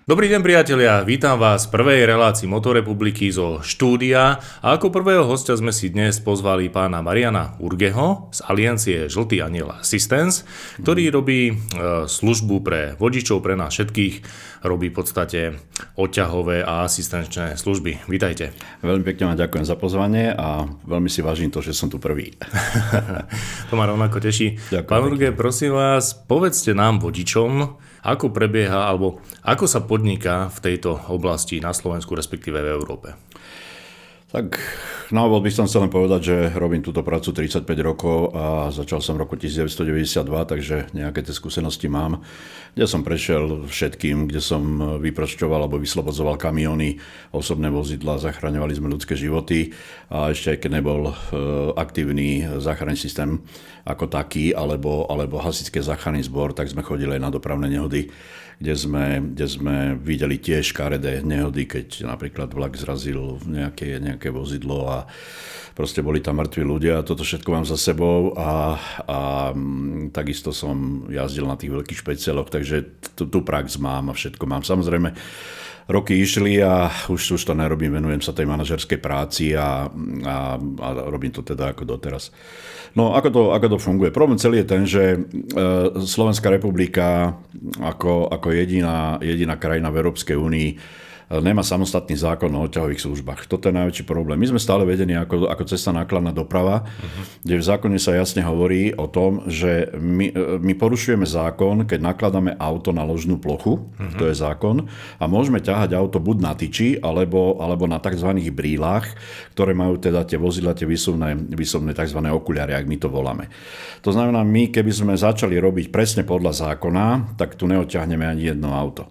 Dobrý deň priatelia, vítam vás v prvej relácii Motorepubliky zo štúdia a ako prvého hostia sme si dnes pozvali pána Mariana Urgeho z aliancie Žltý aniel Assistance, ktorý robí službu pre vodičov, pre nás všetkých, robí v podstate odťahové a asistenčné služby. Vítajte. Veľmi pekne vám ďakujem za pozvanie a veľmi si vážim to, že som tu prvý. To ma rovnako teší. Ďakujem. Pán Urge, prosím vás, povedzte nám vodičom, ako prebieha, alebo ako sa podniká v tejto oblasti na Slovensku, respektíve v Európe? Tak na úvod by som chcel len povedať, že robím túto prácu 35 rokov a začal som v roku 1992, takže nejaké tie skúsenosti mám, kde som prešiel všetkým, kde som vyprošťoval alebo vyslobodzoval kamióny, osobné vozidlá, zachraňovali sme ľudské životy a ešte aj keď nebol aktívny záchranný systém ako taký, alebo hasičský záchranný zbor, tak sme chodili aj na dopravné nehody, kde sme videli tiež škaredé nehody, keď napríklad vlak zrazil nejaké vozidlo a proste boli tam mŕtvi ľudia. Toto všetko mám za sebou a takisto som jazdil na tých veľkých špeciáloch, takže tú prax mám a všetko mám. Samozrejme, roky išli a už to nerobím, venujem sa tej manažerskej práci a robím to teda ako doteraz. No, ako to funguje? Problém celý je ten, že Slovenská republika ako jediná krajina v Európskej únii nemá samostatný zákon o odťahových službách. Toto je najväčší problém. My sme stále vedení ako cesta nákladná doprava, kde v zákone sa jasne hovorí o tom, že my porušujeme zákon, keď nakladáme auto na ložnú plochu, to je zákon, a môžeme ťahať auto buď na tyči, alebo na tzv. Brílach, ktoré majú teda tie vozidlá, tie výsumné tzv. Okuliare, ak my to voláme. To znamená, my keby sme začali robiť presne podľa zákona, tak tu neodťahneme ani jedno auto.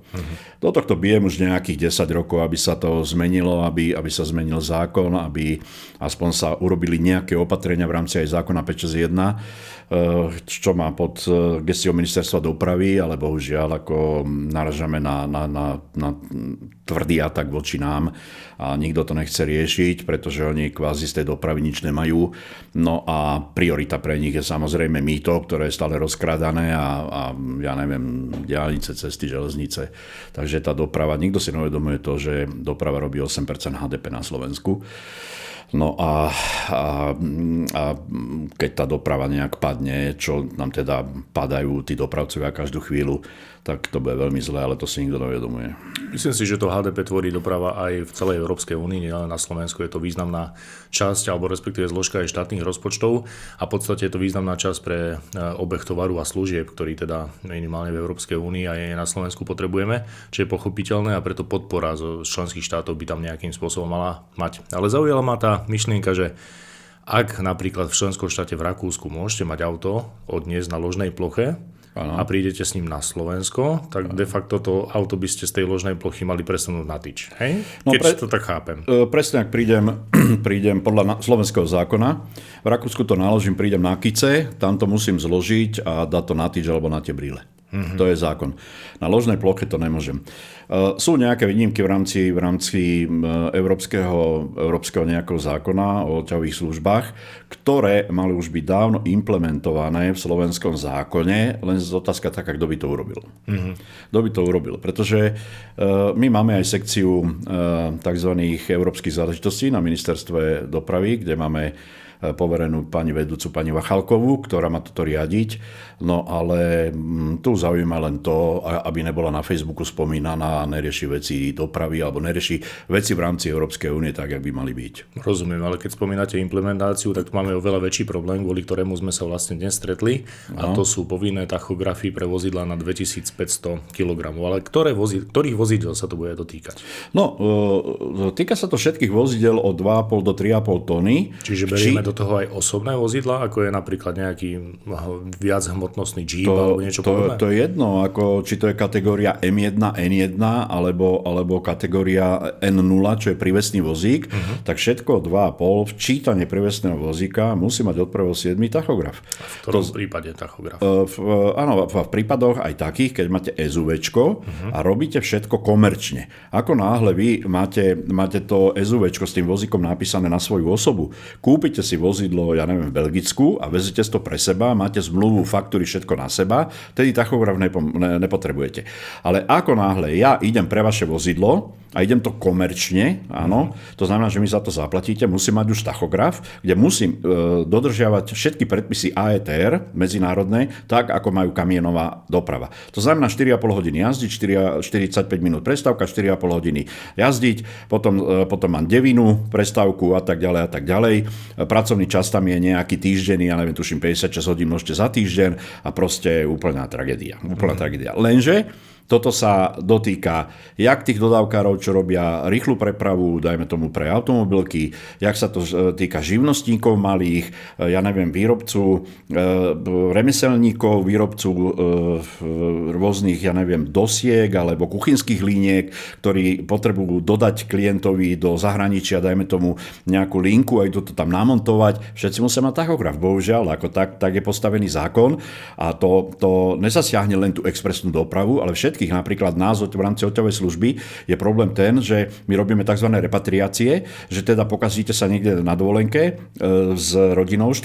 Do tohto bijem už nejakých 10 rokov, aby sa to zmenilo, aby sa zmenil zákon, aby aspoň sa urobili nejaké opatrenia v rámci aj zákona 561, čo má pod gestiou ministerstva dopravy, ale bohužiaľ ako naražame na tvrdý atak voči nám a nikto to nechce riešiť, pretože oni kvázi z tej dopravy nič nemajú. No a priorita pre nich je samozrejme mýto, ktoré je stále rozkradané a ja neviem, diaľnice, cesty, železnice. Takže tá doprava, nikto si neuvedomuje to, že doprava robí 8% HDP na Slovensku. No a keď tá doprava nejak padne, čo nám teda padajú tí dopravcovia každú chvíľu, tak to bude veľmi zlé, ale to si nikto neuvedomuje. Myslím si, že to HDP tvorí doprava aj v celej Európskej únii, nielen na Slovensku. Je to významná časť, alebo respektíve zložka aj štátnych rozpočtov a v podstate je to významná časť pre obeh tovaru a služieb, ktorý teda minimálne v Európskej únii a aj na Slovensku potrebujeme, čo je pochopiteľné a preto podpora zo členských štátov by tam nejakým spôsobom mala mať. Ale zaujala ma tá myšlienka, že ak napríklad v členskom štáte v Rakúsku môžete mať auto odniesť na ložnej ploche, a prídete s ním na Slovensko, tak de facto to auto by ste z tej ložnej plochy mali presunúť na tyč. Hej? Keď to tak chápem. Presne, ak prídem podľa slovenského zákona, v Rakúsku to naložím, prídem na Kice, tam to musím zložiť a dať to na tyč alebo na tie brýle. To je zákon. Na ložnej ploche to nemôžem. Sú nejaké výnimky v rámci európskeho nejakého zákona o odťahových službách, ktoré mali už byť dávno implementované v slovenskom zákone, len z otázka taká, kto by to urobil. Kto by to urobil? Pretože my máme aj sekciu tzv. Európskych záležitostí na ministerstve dopravy, kde máme poverenú vedúcu pani Vachalkovú, ktorá má toto riadiť. No ale tu zaujíma len to, aby nebola na Facebooku spomínaná a nerieši veci dopravy alebo nerieši veci v rámci Európskej únie tak, jak by mali byť. Rozumiem, ale keď spomínate implementáciu, tak tu máme oveľa väčší problém, kvôli ktorému sme sa vlastne dnes stretli. A to sú povinné tachografy pre vozidlá na 2500 kg. Ale ktorých vozidel sa to bude dotýkať? No, týka sa to všetkých vozidel od 2,5 do 3,5 tony. Čiže berieme do toho aj osobné vozidlá, ako je napríklad nejaký viac hmotnostný Jeep alebo niečo podobné? To je jedno, ako či to je kategória M1, N1 alebo kategória N0, čo je prívesný vozík, tak všetko 2,5 včítanie prívesného vozíka musí mať od 1.7. tachograf. V ktorom prípade tachograf? Áno, v prípadoch aj takých, keď máte SUVčko a robíte všetko komerčne. Ako náhle vy máte to SUVčko s tým vozíkom napísané na svoju osobu, kúpite si si vozidlo, ja neviem, v Belgicku a vezete to pre seba, máte zmluvu, faktúry, všetko na seba, tedy tachograf nepotrebujete. Ale ako náhle ja idem pre vaše vozidlo a idem to komerčne, áno, to znamená, že mi za to zaplatíte, musím mať už tachograf, kde musím dodržiavať všetky predpisy AETR medzinárodné, tak ako majú kamionová doprava. To znamená 4,5 hodiny jazdiť, 45 minút prestávka, 4,5 hodiny jazdiť, potom mám devinu, prestávku a tak ďalej. Pracovný čas tam je nejaký týždeň, ja neviem, tuším 56 hodín môžete za týždeň a proste úplná tragédia. Lenže toto sa dotýka jak tých dodávkárov, čo robia rýchlu prepravu, dajme tomu pre automobilky, jak sa to týka živnostníkov malých, ja neviem, výrobcu, remeselníkov, výrobcu rôznych, ja neviem, dosiek alebo kuchynských líniek, ktorí potrebujú dodať klientovi do zahraničia, dajme tomu nejakú linku a idú to tam namontovať. Všetci musia mať tachograf, bohužiaľ, ako tak je postavený zákon a to nezasiahne len tú expresnú dopravu, ale všetkých, napríklad nás v rámci oťahovej služby je problém ten, že my robíme tzv. Repatriácie, že teda pokazíte sa niekde na dovolenke s rodinou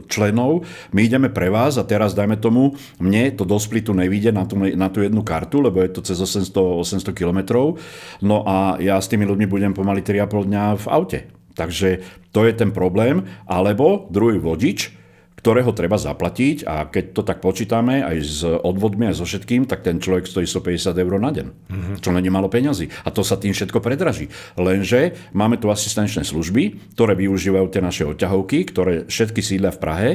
členov, my ideme pre vás a teraz dajme tomu, mne to do Splitu nevíde na tú jednu kartu, lebo je to cez 800 kilometrov, no a ja s tými ľuďmi budem pomaly 3,5 dňa v aute. Takže to je ten problém, alebo druhý vodič, ktorého treba zaplatiť a keď to tak počítame aj s odvodmi aj so všetkým, tak ten človek stojí 150 eur na deň. Čo není málo peňazí. A to sa tým všetko predraží. Lenže máme tu asistenčné služby, ktoré využívajú tie naše odťahovky, ktoré všetky sídlia v Prahe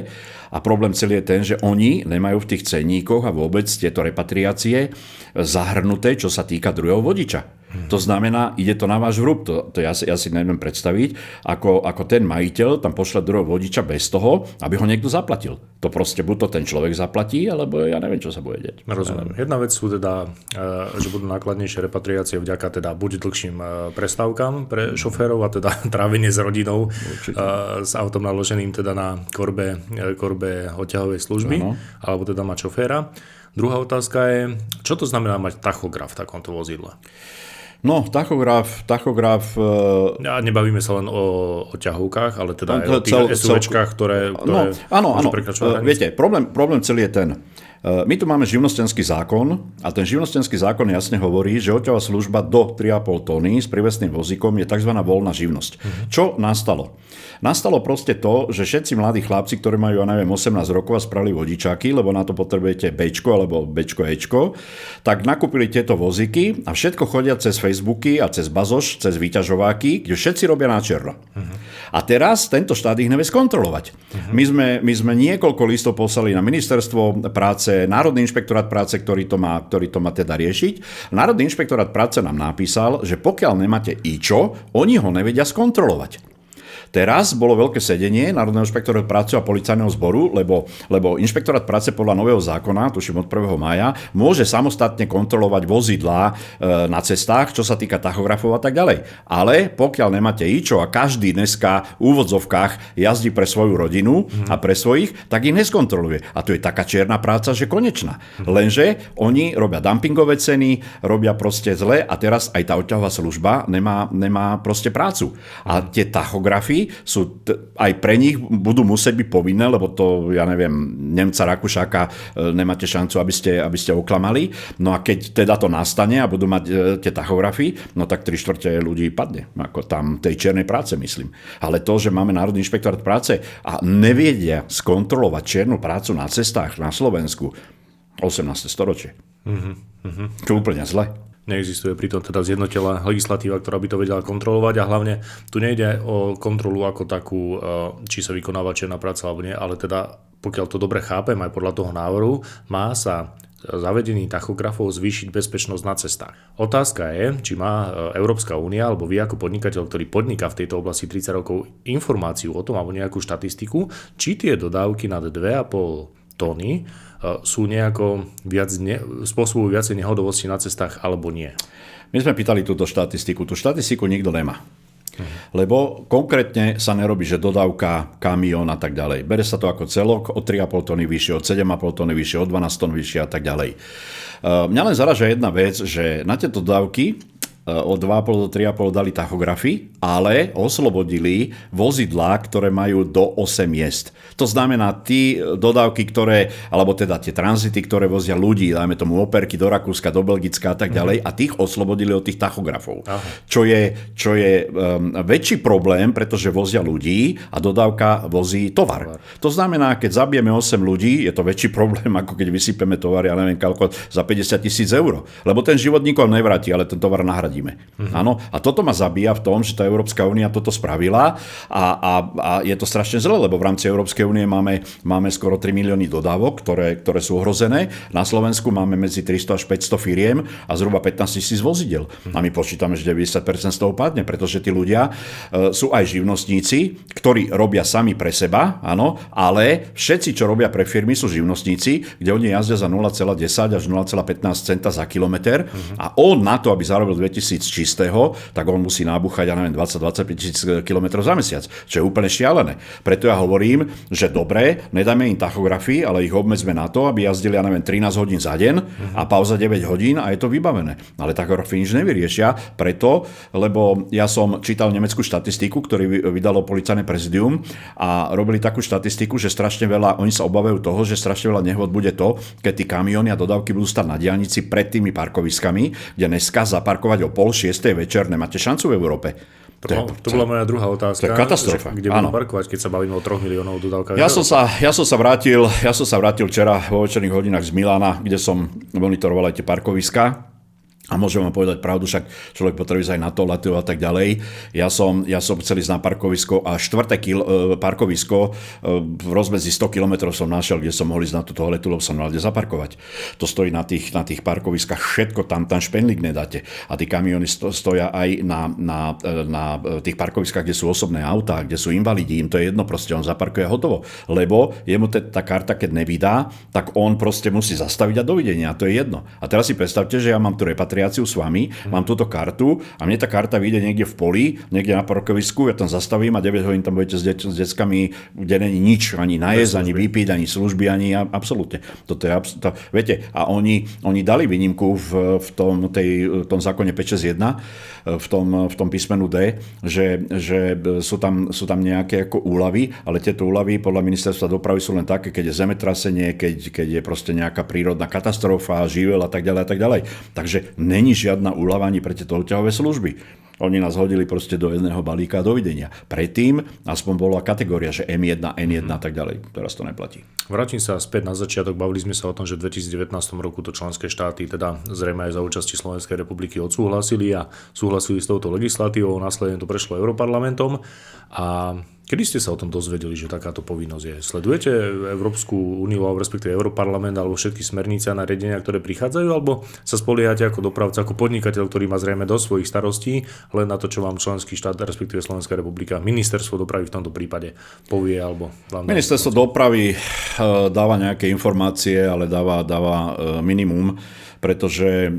a problém celý je ten, že oni nemajú v tých cenníkoch a vôbec tieto repatriácie zahrnuté, čo sa týka druhého vodiča. To znamená, ide to na váš vrúb. To ja si neviem predstaviť, ako ten majiteľ tam pošle druhého vodiča bez toho, aby ho niekto zaplatil. To proste buď to ten človek zaplatí, alebo ja neviem, čo sa bude deť. Rozumiem. Jedna vec sú teda, že budú nákladnejšie repatriácie vďaka teda buď dlhším prestávkam pre šoférov a teda trávenie s rodinou s autom naloženým teda na korbe odťahovej služby, alebo teda mať šoféra. Druhá otázka je, čo to znamená mať tachograf v takomto vozidle? No, tachograf... A nebavíme sa len o ťahovkách, ale teda aj o tých SUVčkách, ktoré áno. Viete, problém celý je ten. My tu máme živnostenský zákon a ten živnostenský zákon jasne hovorí, že odťahová služba do 3,5 tony s prívesným vozíkom je tzv. Voľná živnosť. Čo nastalo? Nastalo proste to, že všetci mladí chlapci, ktorí majú, ja neviem, 18 rokov a spravili vodičáky, lebo na to potrebujete Bčko alebo Bčko Ečko, tak nakúpili tieto vozíky a všetko chodia cez Facebooky a cez Bazoš, cez výťažováky, kde všetci robia na černo. A teraz tento štát ich nevie skontrolovať. My sme niekoľko listov poslali na ministerstvo práce, Národný inšpektorát práce, ktorý to má teda riešiť. Národný inšpektorát práce nám napísal, že pokiaľ nemáte IČO, oni ho nevedia skontrolovať. Teraz bolo veľké sedenie Národného inšpektorátu práce a policajného zboru, lebo inšpektorát práce podľa nového zákona, tuším od 1. mája, môže samostatne kontrolovať vozidlá na cestách, čo sa týka tachografov a tak ďalej. Ale pokiaľ nemáte IČO a každý dneska v úvodzovkách jazdí pre svoju rodinu a pre svojich, tak ich neskontroluje. A to je taká čierna práca, že konečná. Lenže oni robia dumpingové ceny, robia proste zle a teraz aj tá odťahová služba nemá proste prácu. A tie tachografy sú aj pre nich budú musieť byť povinné, lebo to, ja neviem, Nemca, Rakúšaka nemáte šancu, aby ste oklamali. No a keď teda to nastane a budú mať tie tachografy, no tak 3/4 ľudí padne. Ako tam tej čiernej práce, myslím. Ale to, že máme Národný inšpektorát práce a nevedia skontrolovať čiernu prácu na cestách na Slovensku, 18. storočie. Čo úplne zle. Neexistuje pritom teda zjednotená legislatíva, ktorá by to vedela kontrolovať a hlavne tu nejde o kontrolu ako takú, či sa vykonáva čierna práca alebo nie, ale teda pokiaľ to dobre chápem aj podľa toho návrhu, má sa zavedení tachografov zvýšiť bezpečnosť na cestách. Otázka je, či má Európska únia alebo vy ako podnikateľ, ktorý podniká v tejto oblasti 30 rokov, informáciu o tom alebo nejakú štatistiku, či tie dodávky nad 2,5 tóny sú nejako spôsobujú viacej nehodovosti na cestách alebo nie? My sme pýtali túto štatistiku. Tú štatistiku nikto nemá. Lebo konkrétne sa nerobí, že dodávka, kamión a tak ďalej. Bere sa to ako celok od 3,5 tony vyššie, od 7,5 tony vyššie, od 12 tón vyššie a tak ďalej. Mňa len zaraža jedna vec, že na tieto dodávky od 2,5 do 3,5 dali tachografy, ale oslobodili vozidlá, ktoré majú do 8 miest. To znamená tí dodávky, alebo teda tie tranzity, ktoré vozia ľudí, dajme tomu operky do Rakúska, do Belgicka a tak ďalej, a tých oslobodili od tých tachografov. Čo je väčší problém, pretože vozia ľudí a dodávka vozí tovar. To znamená, keď zabijeme 8 ľudí, je to väčší problém, ako keď vysypeme tovar, ja neviem, za 50 000 eur. Lebo ten život nikomu nevráti, ale ten tovar nahradíme. Áno? A toto ma zabíja v tom, že tá Európska únia toto spravila a je to strašne zle, lebo v rámci Európskej únie máme skoro 3 milióny dodávok, ktoré sú ohrozené. Na Slovensku máme medzi 300 až 500 firiem a zhruba 15 000 vozidel. A my počítame, že 90% z toho padne, pretože tí ľudia sú aj živnostníci, ktorí robia sami pre seba, áno, ale všetci, čo robia pre firmy, sú živnostníci, kde oni jazdia za 0,10 až 0,15 centa za kilometr a on na to, aby zarobil 2000 čistého, tak on musí nábuchať, ja neviem, 20-25 000 kilometrov za mesiac, čo je úplne šialené. Preto ja hovorím, že dobre, nedáme im tachografy, ale ich obmedzme na to, aby jazdili, ja neviem, 13 hodín za deň a pauza 9 hodín a je to vybavené. Ale tachografy nič nevyriešia, lebo ja som čítal nemeckú štatistiku, ktorú vydalo policajné prezidium a robili takú štatistiku, že strašne veľa, oni sa obávajú toho, že strašne veľa nehôd bude to, keď tí kamióny a dodávky budú stať na diaľnici pred tými parkoviskami, kde dneska zaparkovať o 5:30 večer nemáte šancu v Európe. To bola moja druhá otázka. To je katastrofa. Kde budú parkovať, keď sa bavíme o 3 miliónov dodávkach? Ja som sa vrátil včera vo večerných hodinách z Milána, kde som monitoroval aj tie parkoviská. A môžem vám povedať pravdu, však človek potrebuje aj na to, letu a tak ďalej. Ja som chcel ísť na parkovisko a parkovisko v rozmedzi 100 km som našiel, kde som mohol ísť na túto letu, lebo som mal kde zaparkovať. To stojí na tých parkoviskách, všetko tam špendlík nedáte. A tí kamióny stoja aj na tých parkoviskách, kde sú osobné autá, kde sú invalidi, im to je jedno, proste on zaparkuje hotovo. Lebo jemu tá karta, keď nevydá, tak on proste musí zastaviť a dovidenia, a to je jedno. A teraz si predstavte, že ja mám tu repatriáciu s vami, mám túto kartu a mne tá karta vyjde niekde v poli, niekde na parkovisku, ja tam zastavím a 9 hodín tam budete s deckami, kde není nič, ani najesť, ani vypiť, ani služby, ani absolútne. Toto je viete, a oni dali výnimku v tom zákone 561, v tom písmenu D, že sú tam nejaké ako úľavy, ale tieto úľavy podľa ministerstva dopravy sú len také, keď je zemetrasenie, keď je proste nejaká prírodná katastrofa, živel a tak ďalej a tak ďalej. Takže není žiadna úľava ani pre tieto odťahové služby. Oni nás hodili proste do jedného balíka a dovidenia. Predtým aspoň bola kategória, že M1, N1 a tak ďalej. Teraz to neplatí. Vrátim sa späť na začiatok. Bavili sme sa o tom, že v 2019 roku to členské štáty, teda zrejme aj za účasti Slovenskej republiky, odsúhlasili a súhlasili s touto legislatívou. Následne to prešlo Europarlamentom. A kedy ste sa o tom dozvedeli, že takáto povinnosť je? Sledujete Európsku úniu, alebo respektíve Europarlament, alebo všetky smernice a nariadenia, ktoré prichádzajú, alebo sa spoliehate ako dopravca, ako podnikateľ, ktorý má zrejme dosť svojich starostí, len na to, čo vám členský štát, respektíve Slovenská republika, ministerstvo dopravy v tomto prípade povie, alebo vám... Ministerstvo dopravy dáva nejaké informácie, ale dáva minimum, pretože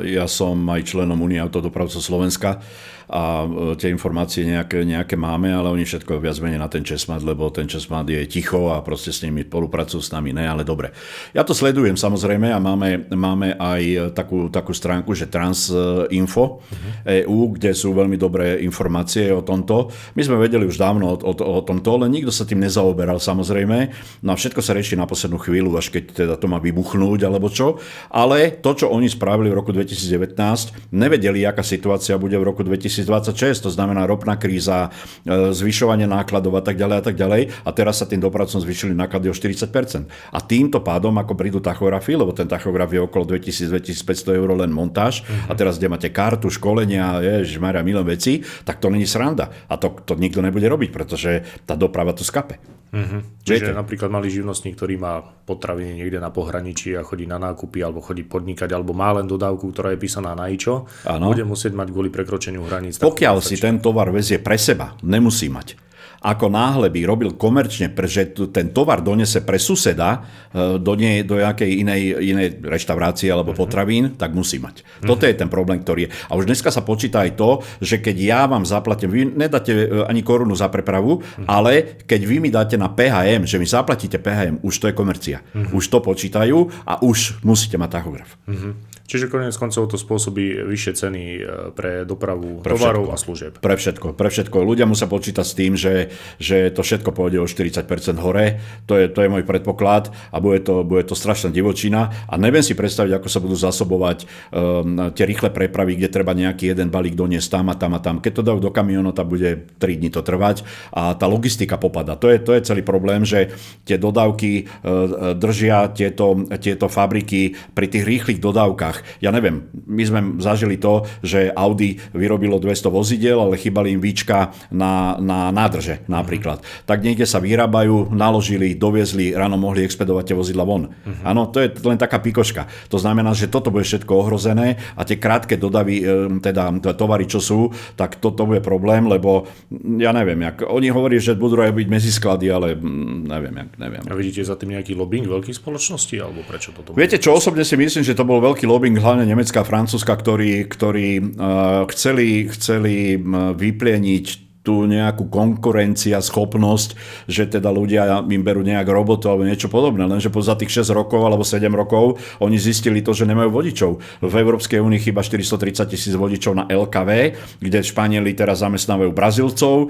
ja som aj členom Únie autodopravcov Slovenska a tie informácie nejaké máme, ale oni všetko viac menej na ten Česmad, lebo ten Česmad je ticho a proste s nimi spolupracujú, s nami ne, ale dobre. Ja to sledujem samozrejme a máme aj takú stránku, že Transinfo EU, kde sú veľmi dobré informácie o tomto. My sme vedeli už dávno o tomto, ale nikto sa tým nezaoberal samozrejme. No a všetko sa rieši na poslednú chvíľu, až keď teda to má vybuchnúť alebo čo. Ale to, čo oni spravili v roku 2019, nevedeli, aká situácia bude v roku 2026, to znamená ropná kríza, zvyšovanie nákladov a tak ďalej. A teraz sa tým dopravcom zvýšili náklady o 40%. A týmto pádom, ako prídu tachografy, lebo ten tachograf je okolo 2000-2500 eur len montáž, a teraz, kde máte kartu, školenia, ježišmaria, milé veci, tak to není sranda. A to nikto nebude robiť, pretože tá doprava to skape. Čiže napríklad malý živnostník, ktorý má potraviny niekde na pohraničí a chodí na nákupy alebo chodí podnikať, alebo má len dodávku, ktorá je písaná na IČO, bude musieť mať kvôli prekročeniu hraníc. Pokiaľ si ten tovar vezie pre seba, nemusí mať. ako náhle by robil komerčne, že ten tovar donese pre suseda do nejakej inej reštaurácie alebo potravín, tak musí mať. Toto je ten problém, ktorý je. A už dneska sa počíta aj to, že keď ja vám zaplatím, vy nedáte ani korunu za prepravu, ale keď vy mi dáte na PHM, že mi zaplatíte PHM, už to je komercia. Už to počítajú a už musíte mať tachograf. Čiže koniec koncov to spôsobí vyššie ceny pre dopravu tovarov a služieb. Pre všetko. Ľudia musia počítať s tým, že to všetko pôjde o 40% hore. To je môj predpoklad a bude to strašná divočina. A neviem si predstaviť, ako sa budú zasobovať tie rýchle prepravy, kde treba nejaký jeden balík doniesť tam a tam a tam. Keď to dajú do kamiónu, tak bude 3 dní to trvať a tá logistika popada. To je celý problém, že tie dodávky držia tieto fabriky pri tých rýchlych dodávkach. Ja neviem, my sme zažili to, že Audi vyrobilo 200 vozidiel, ale chýbali im víčka na nádrže napríklad. Tak niekde sa vyrábajú, naložili, doviezli, ráno mohli expedovať tie vozidla von. Áno, to je len taká pikoška. To znamená, že toto bude všetko ohrozené a tie krátke dodavy, teda tovary, čo sú, tak toto bude problém, lebo ja neviem, oni hovorí, že budú aj byť medzisklady, ale neviem. A vidíte za tým nejaký lobbying veľkých spoločností, alebo prečo toto? Viete čo, osobne si myslím, že to bol veľký lobbying hlavne Nemecka a Francúzska, ktorí chceli vyplieniť tú nejakú konkurencia, schopnosť, že teda ľudia im berú nejak robotu alebo niečo podobné. Lenže za tých 6 rokov alebo 7 rokov oni zistili to, že nemajú vodičov. V Európskej únii chýba 430 000 vodičov na LKV, kde Španieli teraz zamestnávajú Brazílcov,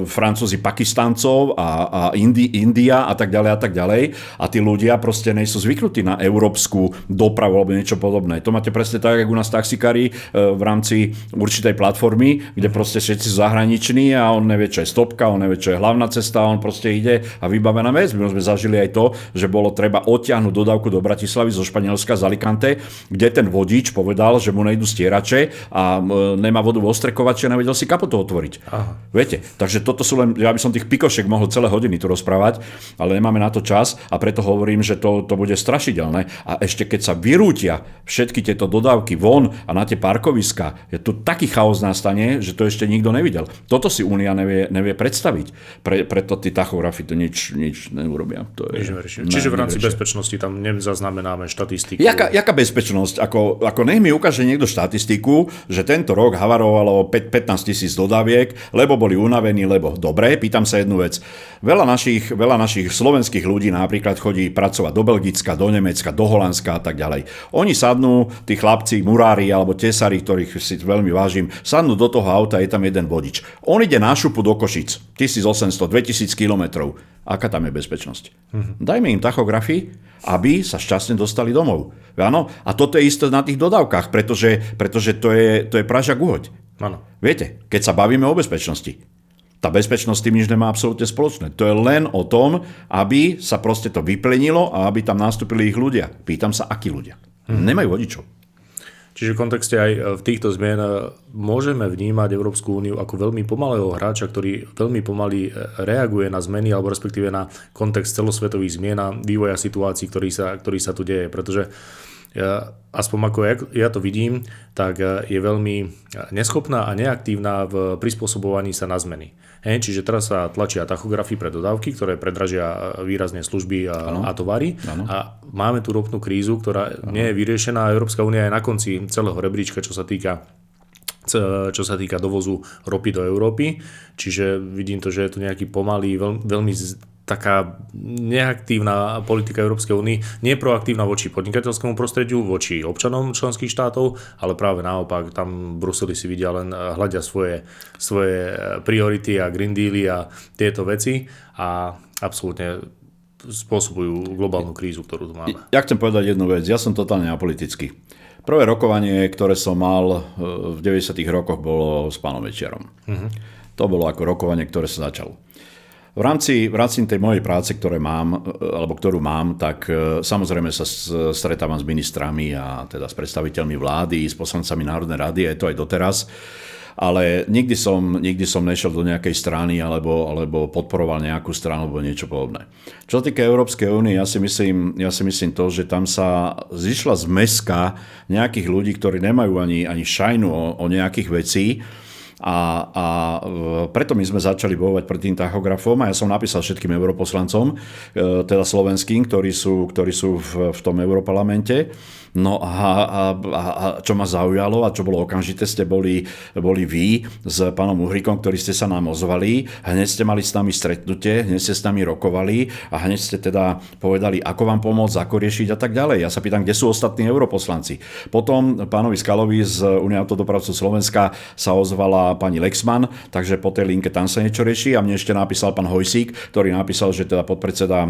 Francúzi Pakistáncov a India a tak ďalej a tak ďalej. A tí ľudia proste nie sú zvyknutí na európsku dopravu alebo niečo podobné. To máte presne tak, ako u nás taxikári v rámci určitej platformy, kde proste všetci sú zahraniční a on nevie, čo je stopka, on nevie, čo je hlavná cesta, on proste ide a vybavená vec. My sme zažili aj to, že bolo treba odtiahnuť dodávku do Bratislavy zo Španielska z Alicante, kde ten vodič povedal, že mu nejdú stierače a nemá vodu vo ostrekovači a nevedel si kapotu otvoriť. Aha. Viete, takže toto sú len, ja by som tých pikošiek mohol celé hodiny tu rozprávať, ale nemáme na to čas a preto hovorím, že to bude strašidelné. A ešte keď sa vyrútia všetky tieto dodávky von a na tie parkoviska, je tu taký chaos nastane, že to ešte nikto nevidel. Toto si Únia nevie predstaviť. Preto tí tachografy to nič neurobia. To je Čiže v rámci bezpečnosti tam nezaznamenáme štatistiku. Jaká bezpečnosť? Ako nech mi ukáže niekto štatistiku, že tento rok havarovalo 15 000 dodaviek, lebo boli unavení, lebo dobre, pýtam sa jednu vec. Veľa našich slovenských ľudí napríklad chodí pracovať do Belgicka, do Nemecka, do Holandska a tak ďalej. Oni sadnú, tí chlapci, murári alebo tesári, ktorých si veľmi vážim, sadnú do toho auta, je tam jeden vodič. On ide na šupu do Košic, 1800-2000 kilometrov. Aká tam je bezpečnosť? Dajme im tachografy, aby sa šťastne dostali domov. Áno? A toto je isté na tých dodávkach, pretože to je pražak uhoď. Áno. Viete, keď sa bavíme o bezpečnosti, tá bezpečnosť tým nič nemá absolútne spoločné. To je len o tom, aby sa proste to vyplenilo a aby tam nastúpili ich ľudia. Pýtam sa, akí ľudia. Nemajú vodičov. Čiže v kontexte aj v týchto zmien môžeme vnímať Európsku úniu ako veľmi pomalého hráča, ktorý veľmi pomaly reaguje na zmeny alebo respektíve na kontext celosvetových zmien a vývoja situácií, ktorý sa tu deje. Pretože aspoň ako ja to vidím, tak je veľmi neschopná a neaktívna v prispôsobovaní sa na zmeny. Čiže teraz sa tlačia tachografy pre dodávky, ktoré predražia výrazne služby a tovary. Ano. A máme tu ropnú krízu, ktorá nie je vyriešená. Európska únia je na konci celého rebríčka, čo sa týka dovozu ropy do Európy. Čiže vidím to, že je tu nejaký pomalý, veľmi taká neaktívna politika Európskej únie, nie proaktívna voči podnikateľskému prostrediu, voči občanom členských štátov, ale práve naopak, tam v Bruseli si vidia len hľadia svoje priority a Green Deally a tieto veci a absolútne spôsobujú globálnu krízu, ktorú tu máme. Ja chcem povedať jednu vec, ja som totálne apolitický. Prvé rokovanie, ktoré som mal v 90. rokoch, bolo s pánom Mečiarom. To bolo ako rokovanie, ktoré sa začalo. V rámci tej mojej práce, ktorú mám, tak samozrejme sa stretávam s ministrami a teda s predstaviteľmi vlády, s poslancami Národnej rady, je to aj doteraz. Ale nikdy som nešiel do nejakej strany alebo podporoval nejakú stranu alebo niečo podobné. Čo sa týka Európskej únie, ja si myslím to, že tam sa zišla zmeska nejakých ľudí, ktorí nemajú ani šajnu o nejakých vecí. A preto my sme začali bojovať proti tým tachografom a ja som napísal všetkým europoslancom, teda slovenským, ktorí sú v tom europarlamente. No a čo ma zaujalo a čo bolo okamžité, ste boli vy s pánom Uhrikom, ktorí ste sa nám ozvali, hneď ste mali s nami stretnutie, hneď ste s nami rokovali a hneď ste teda povedali, ako vám pomôcť, ako riešiť a tak ďalej. Ja sa pýtam, kde sú ostatní europoslanci. Potom pánovi Skalovi z Únie autodopravcov Slovenska sa ozvala pani Lexman, takže po tej linke tam sa niečo rieši a mne ešte napísal pán Hojsík, ktorý napísal, že teda podpredseda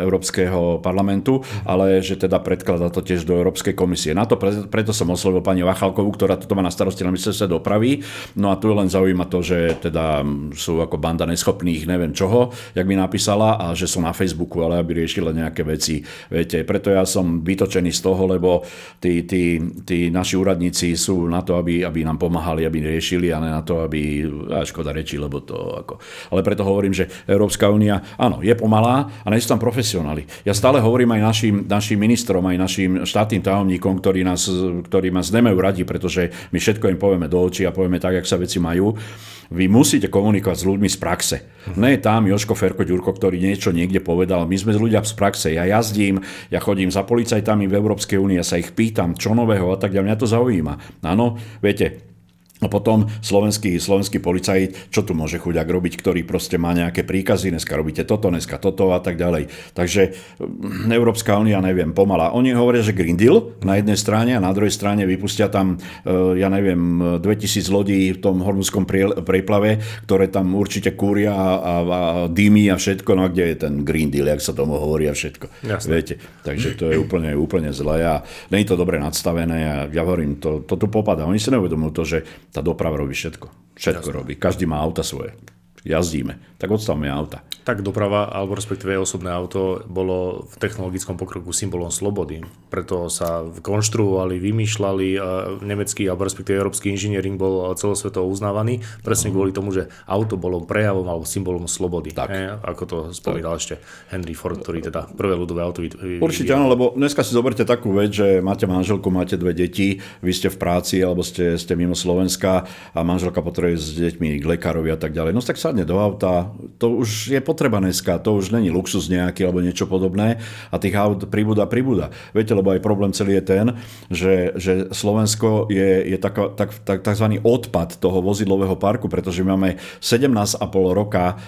Európskeho parlamentu, ale že teda predkladá to tiež do Európskej komisie. Na to preto som oslovil pani Vachalkovú, ktorá toto má na starosti na ministerstve dopravy. No a tu len zaujíma to, že teda sú ako banda neschopných, neviem čoho, jak mi napísala, a že sú na Facebooku, ale aby riešila nejaké veci. Viete, preto ja som vytočený z toho, lebo tí naši úradníci sú na to, aby nám pomáhali, aby riešili, a ne na to, aby škoda reči, lebo to ako. Ale preto hovorím, že Európska únia, áno, je pomalá a nie sú tam profesionáli. Ja stále hovorím aj našim ministrom, aj našim štátnym tajomníkom, ktorí nás nemajú radi, pretože my všetko im povieme do očí a povieme tak, jak sa veci majú. Vy musíte komunikovať s ľuďmi z praxe. Nie je tam Jožko, Ferko, Ďurko, ktorý niečo niekde povedal. My sme ľudia z praxe. Ja jazdím, ja chodím za policajtami v Európskej únii, ja sa ich pýtam, čo nového a tak ďalej. Mňa to zaujíma. Áno, viete. A potom slovenský policajt, čo tu môže chuďak robiť, ktorý proste má nejaké príkazy, dneska robíte toto, dneska toto a tak ďalej. Takže Európska únia, neviem, pomalá. Oni hovoria, že Green Deal na jednej strane a na druhej strane vypustia tam, 2000 lodí v tom hormúzskom príplave, ktoré tam určite kúria a dýmy a všetko, no a kde je ten Green Deal, jak sa tomu hovorí a všetko. Jasne. Viete, takže to je úplne zlé a nie je to dobre nadstavené a ja hovorím, to tu popadá. Oni si neuvedomujú to, že tá doprava robí všetko. Všetko robí. Každý má auta svoje. Jazdíme. Tak odstavme auta. Tak doprava, alebo respektíve osobné auto, bolo v technologickom pokroku symbolom slobody. Preto sa konštruovali, vymýšľali. Nemecký, alebo respektíve európsky inžiniering bol celosvetovo uznávaný. Presne kvôli tomu, že auto bolo prejavom alebo symbolom slobody. Ako to spomínal ešte Henry Ford, ktorý teda prvé ľudové auto Určite áno, lebo dneska si zoberte takú vec, že máte manželku, máte 2 deti, vy ste v práci alebo ste mimo Slovenska a manželka potrebuje s deťmi k lekárovi a tak ďalej. No tak sadne do auta, to už je potreba dneska, to už není luxus nejaký alebo niečo podobné a tých aut pribúda. Viete, lebo aj problém celý je ten, že Slovensko je takzvaný odpad toho vozidlového parku, pretože máme 17,5 roka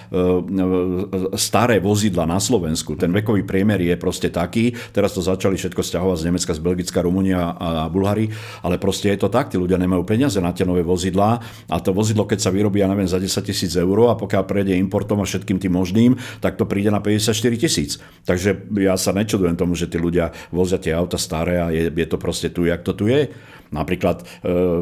staré vozidla na Slovensku. Ten vekový priemer je proste taký, teraz to začali všetko sťahovať z Nemecka, z Belgicka, Rumunia a Bulhary, ale proste je to tak, tí ľudia nemajú peniaze na tie nové vozidlá a to vozidlo, keď sa vyrobí, ja neviem, za 10 000 eur a pokiaľ prejde importom a všetkým tým možným, tak to príde na 54 000. Takže ja sa nečudujem tomu, že tí ľudia vozia tie auta staré a je to proste tu, jak to tu je. Napríklad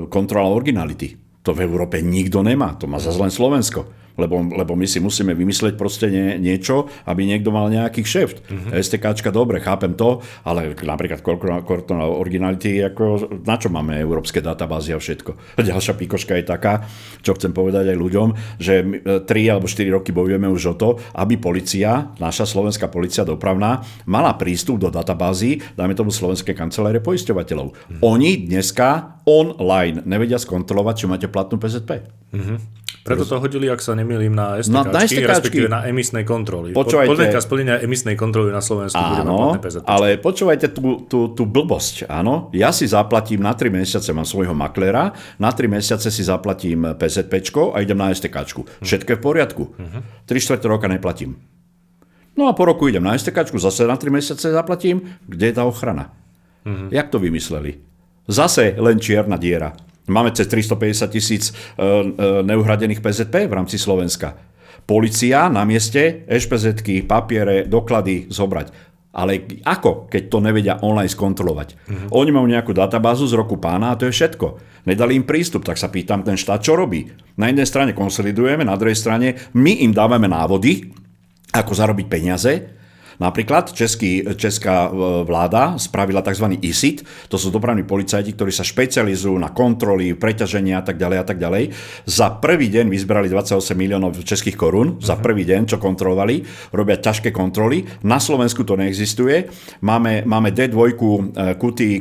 kontrola originality. To v Európe nikto nemá. To má zase len Slovensko. Lebo my si musíme vymysleť proste niečo, aby niekto mal nejaký kšeft. STKčka, dobre, chápem to, ale napríklad kontrola originality, ako, na čo máme európske databázy a všetko. Ďalšia pikoška je taká, čo chcem povedať aj ľuďom, že 3 alebo 4 roky bojujeme už o to, aby polícia, naša slovenská polícia dopravná, mala prístup do databázy, dajme tomu Slovenskej kancelárie poisťovateľov. Oni dneska online nevedia skontrolovať, či máte platnú PZP. Preto to hodili, ak sa nemýlim, na STKčky, respektíve na emisnej kontroly. Podmienka splnenia emisnej kontroly na Slovensku bude na platné PZP. Ale počúvajte tú blbosť. Áno, ja si zaplatím na 3 mesiace, mám svojho makléra, na 3 mesiace si zaplatím PZPčko a idem na STKčku. Všetko je v poriadku. 3/4 roka neplatím. No a po roku idem na STKčku, zase na 3 mesiace zaplatím. Kde je tá ochrana? Jak to vymysleli? Zase len čierna diera. Máme cez 350 000 neuhradených PZP v rámci Slovenska. Polícia na mieste, ešpezetky, papiere, doklady zobrať. Ale ako, keď to nevedia online skontrolovať? Oni majú nejakú databázu z roku pána a to je všetko. Nedali im prístup, tak sa pýtam, ten štát čo robí? Na jednej strane konsolidujeme, na druhej strane my im dávame návody, ako zarobiť peniaze. Napríklad česká vláda spravila tzv. ISIT, to sú dopravní policajti, ktorí sa špecializujú na kontroly, preťaženia a tak ďalej. Za prvý deň vyzbrali 28 miliónov českých korún, za prvý deň, čo kontrolovali, robia ťažké kontroly. Na Slovensku to neexistuje. Máme D2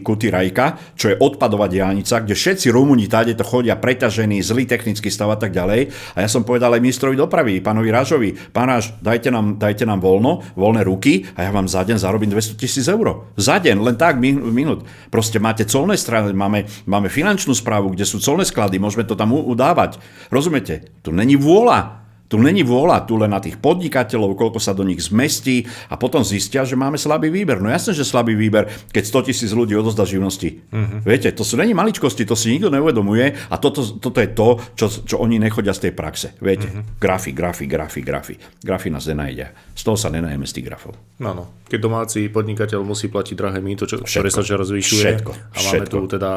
Kuty Rajka, čo je odpadová diaľnica, kde všetci Rumúni táde to chodia preťažení, zlý technický stav a tak ďalej. A ja som povedal aj ministrovi dopravy, pánovi Rážovi, pán Ráž, dajte nám voľné ruky a ja vám za deň zarobím 200 000 eur. Za deň, len tak, minút. Proste máte colné strany, máme finančnú správu, kde sú colné sklady, môžeme to tam udávať. Rozumiete? Tu není vôľa. Tu není vôľa, tu len na tých podnikateľov, koľko sa do nich zmestí a potom zistia, že máme slabý výber. No jasné, že slabý výber, keď 100 000 ľudí odozdá živnosti. Viete, to sú není maličkosti, to si nikto neuvedomuje a toto je to, čo oni nechodia z tej praxe. Viete, grafy. Grafy nás nenajde. Z toho sa nenajeme z tých grafov. Áno. Keď domáci podnikateľ musí platiť drahé mýto, ktoré sa čoraz zvyšuje. A máme tu teda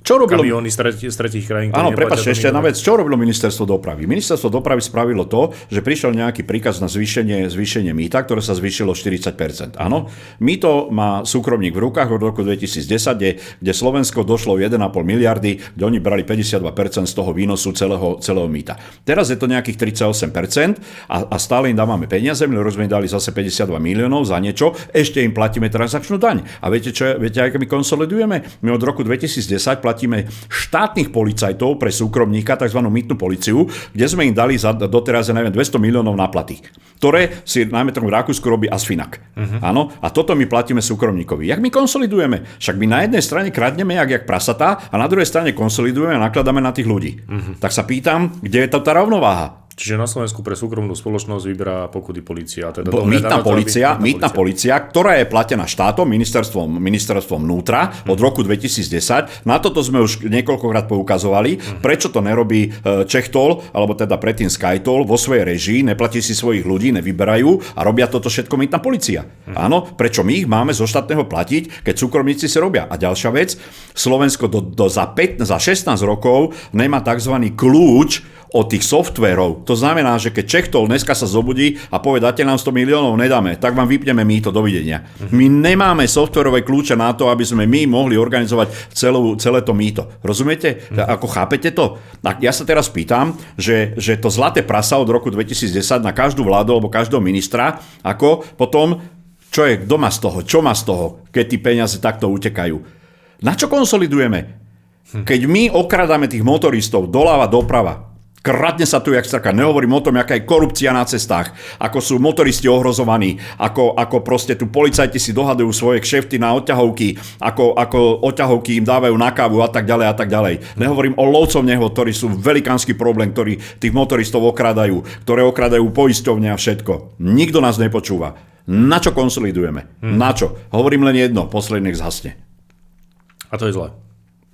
kamióny z tretích krajín. Áno, prepáčte, ešte jedna vec. Čo robilo ministerstvo dopravy? Ministerstvo dopravy spravilo to, že prišiel nejaký príkaz na zvýšenie mýta, ktoré sa zvýšilo 40%. Áno, mýto má súkromník v rukách od roku 2010, kde Slovensko došlo 1,5 miliardy, kde oni brali 52% z toho výnosu celého mýta. Teraz je to nejakých 38% a stále im dávame peniaze, my sme dali zase 52 miliónov za niečo, ešte im platíme transakčnú daň. A viete, ako my konsolidujeme? My od roku 2010 platíme štátnych policajtov pre súkromníka, tzv. Mýtnu policiu, kde sme im dali doteraz, neviem, 200 miliónov na platy, ktoré si, najmä tomu v Rakúsku, robí Asfinag. Áno? A toto my platíme súkromníkovi. Jak my konsolidujeme? Však my na jednej strane kradneme jak prasatá a na druhej strane konsolidujeme a nakladáme na tých ľudí. Tak sa pýtam, kde je tá ronnováha? Čiže na Slovensku pre súkromnú spoločnosť vyberá pokuty polícia. Teda mýtna polícia, ktorá je platená štátom, ministerstvom vnútra od roku 2010. Na toto sme už niekoľkokrát poukazovali. Prečo to nerobí Čechtol, alebo teda predtým Skytol vo svojej režii, neplatí si svojich ľudí, nevyberajú a robia toto všetko mýtna polícia. Áno, prečo my ich máme zo štátneho platiť, keď súkromníci si robia? A ďalšia vec, Slovensko za 16 rokov nemá tzv. Kľúč od tých softverov. To znamená, že keď Čechtol dneska sa zobudí a povie, dáte nám 100 miliónov, nedáme, tak vám vypneme mýto, dovidenia. My nemáme softverové kľúče na to, aby sme my mohli organizovať celé to mýto. Rozumiete? Ako chápete to? Tak ja sa teraz pýtam, že to zlaté prasa od roku 2010 na každú vládu alebo každého ministra, ako potom, kto má z toho, čo má z toho, keď tí peniaze takto utekajú. Na čo konsolidujeme? Keď my okradáme tých motoristov doľava doprava, kradne sa tu jak straka. Nehovorím o tom, aká je korupcia na cestách, ako sú motoristi ohrozovaní, ako proste tu policajti si dohadujú svoje kšefty na odťahovky, ako odťahovky im dávajú na kávu a tak ďalej. Nehovorím o lovcov nehod, ktorí sú velikánsky problém, ktorí tých motoristov okradajú, ktoré okradajú poisťovne a všetko. Nikto nás nepočúva. Na čo konsolidujeme? Na čo? Hovorím len jedno, posledný zhasne. A to je zlé.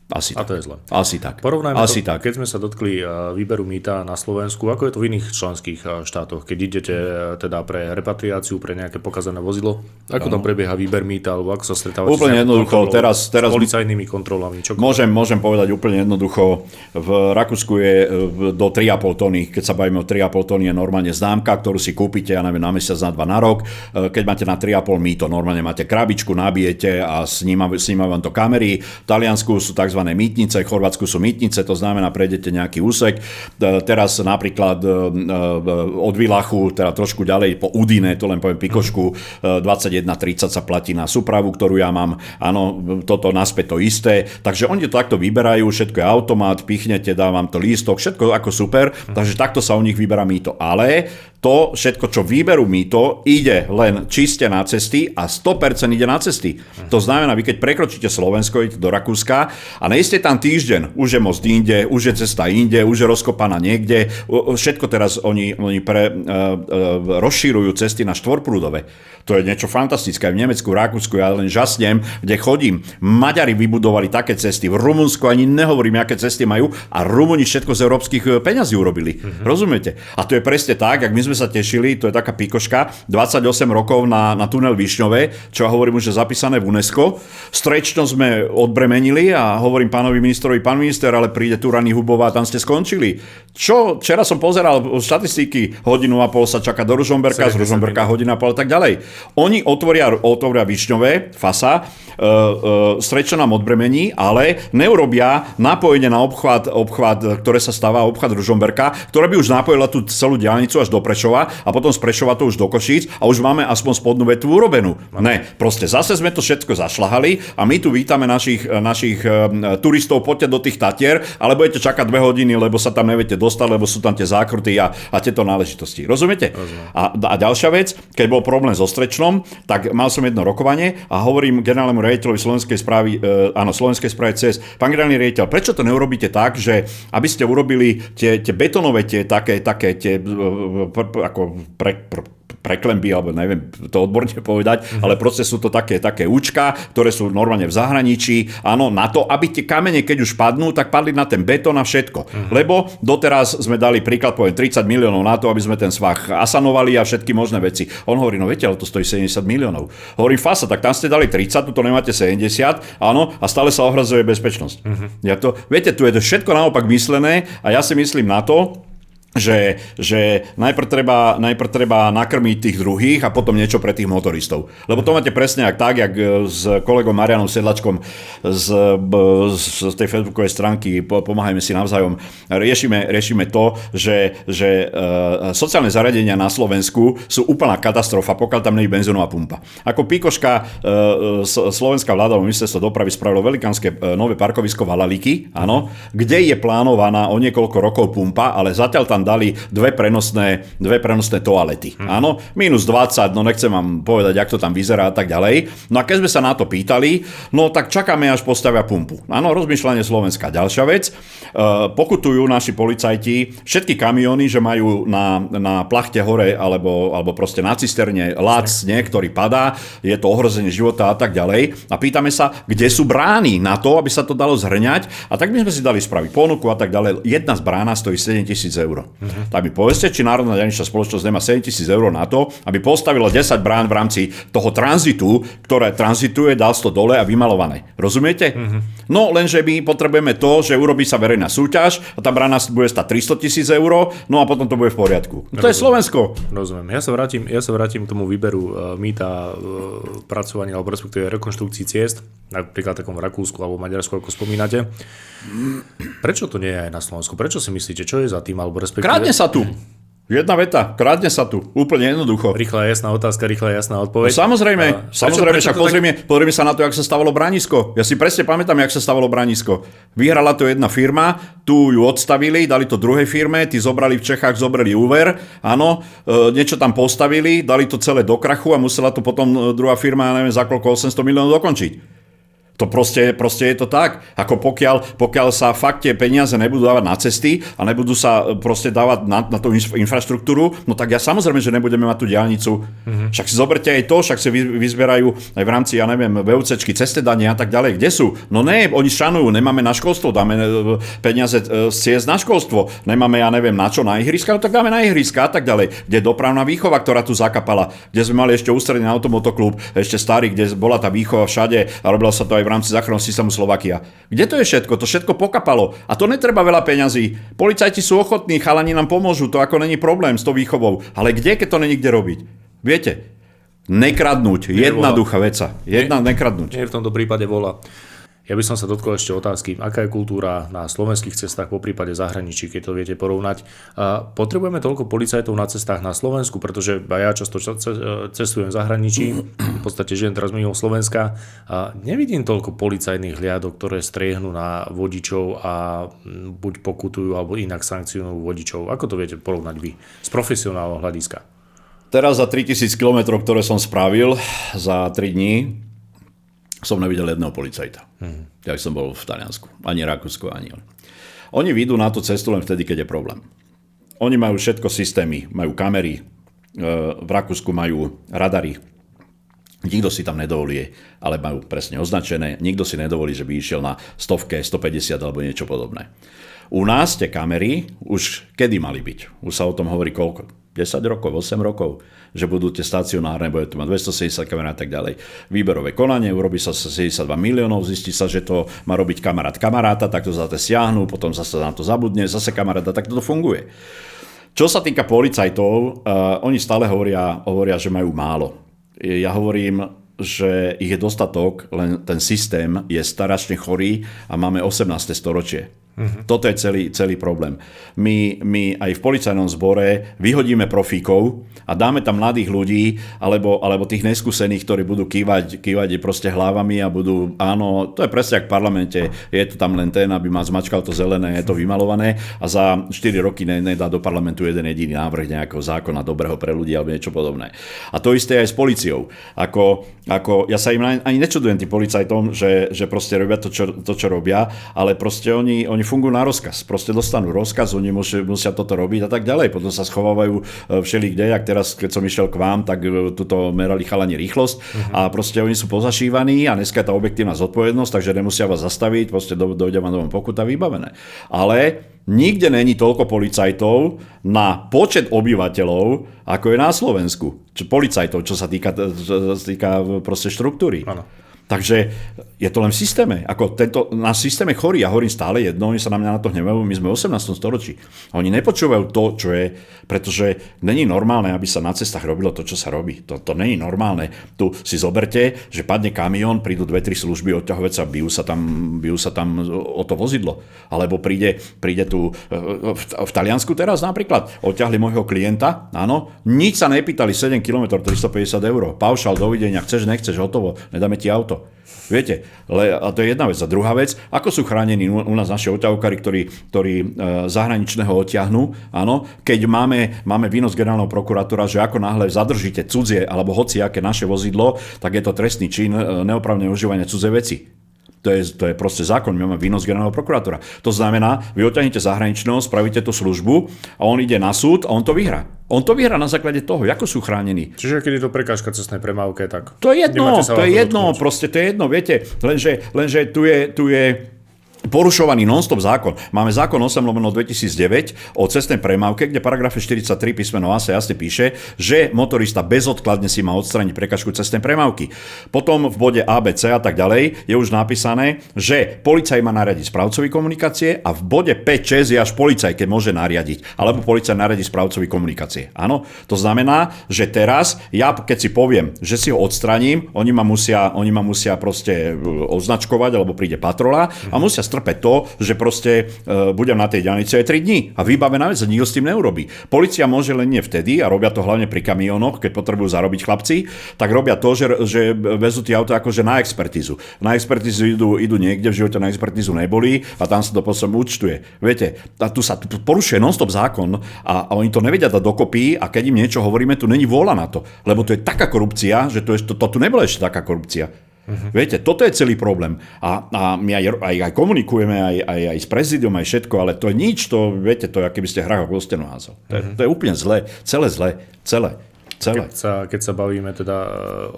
Asi a to je zle. Asi tak. Porovnajme to, tak. Keď sme sa dotkli výberu mýta na Slovensku, ako je to v iných členských štátoch? Keď idete teda pre repatriáciu, pre nejaké pokazané vozidlo, ako tam prebieha výber mýta, alebo ako sa stretávate úplne jednoducho, teraz s policajnými kontrolami? Môžem povedať úplne jednoducho. V Rakúsku je do 3,5 tony, keď sa bavíme o 3,5 tony, je normálne známka, ktorú si kúpite, ja neviem, na mesiac, na 2, na rok. Keď máte na 3,5 mýto, normálne máte krabičku, nabijete a sníma vám to kamery. V Taliansku sú tzv. Mýtnice, v Chorvátsku sú mýtnice, to znamená, prejdete nejaký úsek. Teraz napríklad od Vilachu, teda trošku ďalej po Udine, to len poviem pikošku, 21,30 sa platí na súpravu, ktorú ja mám. Áno, toto naspäť to isté. Takže oni to takto vyberajú, všetko je automat, pichnete, dávam to lístok, všetko ako super, takže takto sa u nich vyberá mýto. Ale to všetko, čo vyberú mýto, ide len čiste na cesty a 100% ide na cesty. To znamená, vy keď prekročíte Slovensko, idete do Rakúska a nejste tam týždeň, už je most inde, už je cesta inde, už je rozkopaná niekde, všetko teraz oni rozšírujú cesty na štvorprúdové. To je niečo fantastické. V Nemecku, v Rakúsku, ja len žasnem, kde chodím. Maďari vybudovali také cesty. V Rumunsku ani nehovorím, aké cesty majú a Rumúni všetko z európskych peňazí urobili. Rozumiete? A to je presne tak, ak my sme sme sa tešili, to je taká pikoška, 28 rokov na tunel Višňové, čo ja hovorím už je zapísané v UNESCO. Strečno sme odbremenili a hovorím pánovi ministrovi, pán minister, ale príde tu Rany Hubová, tam ste skončili. Čo? Včera som pozeral štatistiky, hodinu a pol sa čaká do Ružomberka, z Ružomberka hodina a pol a tak ďalej. Oni otvoria Višňové, FASA, strečno nám odbremení, ale neurobia napojenie na obchvat, ktoré sa stáva obchvat Ružomberka, ktoré by už napojila tú celú diaľnicu až do Prešova a potom z Prešova to už do Košíc a už máme aspoň spodnú vetvu urobenú. Ne, proste zase sme to všetko zašľahali a my tu vítame našich turistov, poďte do tých Tatier, ale budete čakať 2 hodiny, lebo sa tam neviete dostať, lebo sú tam tie zákruty a tieto náležitosti. Rozumiete? A ďalšia vec, keď bol problém so Strečnom, tak mal som jedno rokovanie a hovorím generálnemu riaditeľovi Slovenskej správy CS, pán generálny riaditeľ, prečo to neurobíte tak, že aby ste urobili tie betonové, také ako preklemby, alebo neviem to odborne povedať, ale proste sú to také účka, ktoré sú normálne v zahraničí, áno, na to, aby tie kamene, keď už padnú, tak padli na ten betón a všetko. Lebo doteraz sme dali príklad, poviem, 30 miliónov na to, aby sme ten svah asanovali a všetky možné veci. On hovorí, no viete, ale to stojí 70 miliónov. Hovorím, FASA, tak tam ste dali 30, tu to nemáte 70, áno, a stále sa ohrozuje bezpečnosť. Viete, tu je to všetko naopak myslené a ja si myslím na to, že najprv treba nakrmiť tých druhých a potom niečo pre tých motoristov. Lebo to máte presne jak s kolegom Marianom Sedlačkom z tej facebookovej stránky Pomáhajme si navzájom. Riešime to, že sociálne zariadenia na Slovensku sú úplná katastrofa, pokiaľ tam nie je benzínová pumpa. Ako píkoška slovenská vláda, ministerstvo dopravy spravilo velikánske nové parkovisko v Halalíky, áno, kde je plánovaná o niekoľko rokov pumpa, ale zatiaľ tam dali dve prenosné toalety. Áno, minus 20, no nechcem vám povedať, jak to tam vyzerá a tak ďalej. No a keď sme sa na to pýtali, no tak čakáme, až postavia pumpu. Áno, rozmýšľanie Slovenska. Ďalšia vec, pokutujú naši policajti všetky kamióny, že majú na plachte hore alebo proste na cisterne lac, ktorý padá, je to ohrozenie života a tak ďalej. A pýtame sa, kde sú brány na to, aby sa to dalo zhrňať. A tak by sme si dali spraviť ponuku a tak ďalej. Jedna z brána stojí 7 000 eur. Tak mi povedzte, či Národná diaľničná spoločnosť nemá 7 000 eur na to, aby postavilo 10 brán v rámci toho tranzitu, ktoré tranzituje, dal to dole a vymalované. Rozumiete? No lenže my potrebujeme to, že urobí sa verejná súťaž a tá brána bude stať 300 000 eur, no a potom to bude v poriadku. No to je Slovensko. Rozumiem. Ja sa vrátim k tomu výberu mýta, pracovania alebo respektíve rekonštrukcii ciest, napríklad takom Rakúsku alebo Maďarsku, ako spomínate. Prečo to nie je aj na Slovensku? Prečo si myslíte, čo je za tým, alebo respektíve... Krádne sa tu. Jedna veta, krádne sa tu. Úplne jednoducho. Rýchla jasná otázka, rýchla jasná odpoveď. No, samozrejme, však pozrieme sa na to, jak sa stavalo bránisko. Ja si presne pamätám, jak sa stavalo bránisko. Vyhrala to jedna firma, tu ju odstavili, dali to druhej firme, tí zobrali v Čechách, zobrali úver, áno, niečo tam postavili, dali to celé do krachu a musela to potom druhá firma, neviem za koľko, 800 miliónov dokončiť. To proste je to tak, ako pokiaľ sa fakt tie peniaze nebudú dávať na cesty a nebudú sa proste dávať na tú infraštruktúru, no tak ja samozrejme, že nebudeme mať tú diaľnicu. Však si zoberte aj to, však si vyzberajú aj v rámci, ja neviem, VUCčky, cestedania a tak ďalej. Kde sú? No ne, oni šanujú, nemáme na školstvo, dáme peniaze z ciest na školstvo, nemáme, ja neviem, na čo, na ihriska, no tak dáme na ihriska a tak ďalej. Kde je dopravná výchova, ktorá tu zakapala, kde sme mali ešte ústredný automotoklub, ešte starý, kde bola tá výchova všade a robila sa to aj v rámci záchranného systému Slovakia. Kde to je všetko? To všetko pokapalo. A to netreba veľa peňazí. Policajti sú ochotní, chalani nám pomôžu, to ako není problém s tou výchovou. Ale kde, keď to není kde robiť? Viete? Nekradnúť. Jednoduchá veca. Nekradnúť. Nie je v tomto prípade vola. Ja by som sa dotkol ešte otázky, aká je kultúra na slovenských cestách, po prípade zahraničí, keď to viete porovnať. Potrebujeme toľko policajtov na cestách na Slovensku, pretože ja často cestujem v zahraničí, v podstate žijem teraz mimo Slovenska a nevidím toľko policajných hliadok, ktoré striehnú na vodičov a buď pokutujú, alebo inak sankcionujú vodičov. Ako to viete porovnať vy z profesionálneho hľadiska? Teraz za 3000 km, ktoré som spravil za 3 dní, som nevidel jedného policajta. Ja som bol v Taliansku. Ani Rakúsku, ani on. Oni vyjdú na tú cestu len vtedy, keď je problém. Oni majú všetko systémy. Majú kamery. V Rakúsku majú radary. Nikto si tam nedovolí, ale majú presne označené. Nikto si nedovolí, že by išiel na 100, 150 alebo niečo podobné. U nás tie kamery už kedy mali byť? Už sa o tom hovorí koľko? 10 rokov, 8 rokov, že budú tie stacionárne, bude tu mať 270 kamer a tak ďalej. Výberové konanie, urobí sa 72 miliónov, zistí sa, že to má robiť kamarát kamaráta, tak to zase stiahnu, potom zase na to zabudne, zase kamaráta, tak to funguje. Čo sa týka policajtov, oni stále hovoria, že majú málo. Ja hovorím, že ich je dostatok, len ten systém je strašne chorý a máme 18. storočie. Toto je celý problém. My aj v policajnom zbore vyhodíme profíkov a dáme tam mladých ľudí alebo tých neskúsených, ktorí budú kývať proste hlavami a budú, áno, to je presne ako v parlamente, je to tam len ten, aby ma zmačkal to zelené, je to vymalované a za 4 roky nedá do parlamentu jeden jediný návrh nejakého zákona dobrého pre ľudí alebo niečo podobné. A to isté aj s políciou. Ako ja sa im ani nečudujem tým policajtom, že proste robia to, čo robia, ale proste oni fungujú na rozkaz. Proste dostanú rozkaz, oni musia toto robiť a tak ďalej. Potom sa schovávajú všelikde, jak teraz, keď som išiel k vám, tak tuto merali chalani rýchlosť a proste oni sú pozašívaní a dneska je tá objektívna zodpovednosť, takže nemusia vás zastaviť, proste dojde vám domov pokuta, vybavené. Ale nikde není toľko policajtov na počet obyvateľov, ako je na Slovensku. Policajtov, čo sa týka proste štruktúry. Áno. Takže je to len v systéme. Na systéme chorí, ja hovorím stále jedno, oni sa na mňa na to hnevajú, my sme v 18. storočí. Oni nepočúvajú to, čo je, pretože není normálne, aby sa na cestách robilo to, čo sa robí. To není normálne. Tu si zoberte, že padne kamión, prídu 2-3 služby odťahovať sa, bijú sa tam o to vozidlo. Alebo príde tu v Taliansku teraz napríklad, odťahli môjho klienta, áno, nič sa nepýtali, 7 km, 350 eur, paušal, dovidenia, chceš, nechceš, hotovo, nedáme ti auto. Viete, a to je jedna vec. A druhá vec, ako sú chránení u nás naši odťahovkári, ktorí zahraničného odťahnú, áno, keď máme výnos generálneho prokurátora, že ako náhle zadržíte cudzie alebo hociaké naše vozidlo, tak je to trestný čin neoprávneného užívania cudzie veci. To je proste zákon, my máme výnos generálneho prokurátora. To znamená, vy odťahnete zahraničného, spravíte tú službu a on ide na súd a on to vyhrá. On to vyhrá na základe toho, ako sú chránení. Čiže keď je to prekážka cestnej premávke, tak... To je jedno, proste to je jedno, viete, lenže tu je porušovaný non-stop zákon. Máme zákon 8/2009 o cestnej premávke, kde paragrafe 43 písmeno A sa jasne píše, že motorista bezodkladne si má odstrániť prekažku cestnej premávky. Potom v bode A, B, C a tak ďalej je už napísané, že policaj má nariadiť správcovi komunikácie a v bode 5, 6 je až policaj, keď môže nariadiť. Alebo policaj nariadi správcovi komunikácie. Áno? To znamená, že teraz ja keď si poviem, že si ho odstraním, oni ma musia proste označkovať, alebo príde patrola a musia strpeť to, že proste budem na tej diaľnici aj 3 dní a vybavená vec, nikto s tým neurobí. Polícia môže len nie vtedy, a robia to hlavne pri kamiónoch, keď potrebujú zarobiť chlapci, tak robia to, že vezú tie auta akože na expertízu. Na expertízu idú niekde, v živote na expertízu neboli a tam sa to potom účtuje. Viete, tu sa porušuje non-stop zákon a oni to nevedia dať dokopy a keď im niečo hovoríme, tu není vôľa na to. Lebo to je taká korupcia, že to tu nebola ešte taká korupcia. Viete, toto je celý problém. A my aj komunikujeme aj s prezidiom, aj všetko, ale to je nič, viete, to je, aký by ste hrách o stenu házal. To je úplne zle, celé. Keď sa bavíme teda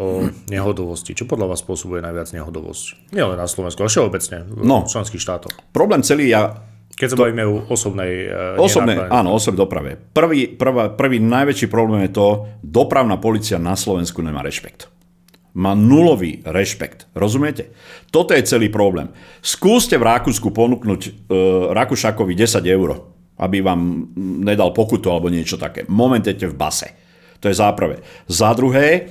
o nehodovosti, čo podľa vás spôsobuje najviac nehodovosť? Nie len na Slovensku, ale všeobecne v členských štátoch. Problém celý keď sa bavíme o osobnej doprave. Prvý najväčší problém je to, dopravná polícia na Slovensku nemá rešpekt. Má nulový rešpekt. Rozumiete? Toto je celý problém. Skúste v Rakúsku ponúknuť Rakúšakovi 10 eur, aby vám nedal pokutu alebo niečo také. Momentete v base. To je za prvé. Za druhé,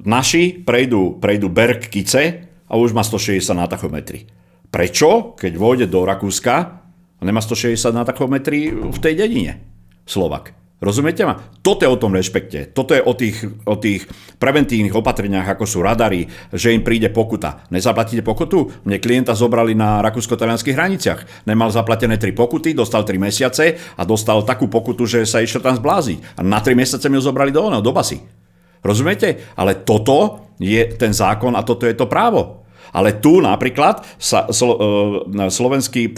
naši prejdú Berg Kice a už má 160 na tachometri. Prečo? Keď vôjde do Rakúska, nemá 160 na tachometri v tej dedine. Slovak. Rozumiete ma? Toto je o tom rešpekte. Toto je o tých preventívnych opatreniach, ako sú radary, že im príde pokuta. Nezaplatíte pokutu? Mne klienta zobrali na rakúsko-talianskych hraniciach. Nemal zaplatené 3 pokuty, dostal 3 mesiace a dostal takú pokutu, že sa išiel tam zbláziť. A na 3 mesiace mi ho zobrali do basy. Rozumiete? Ale toto je ten zákon a toto je to právo. Ale tu napríklad slovenskí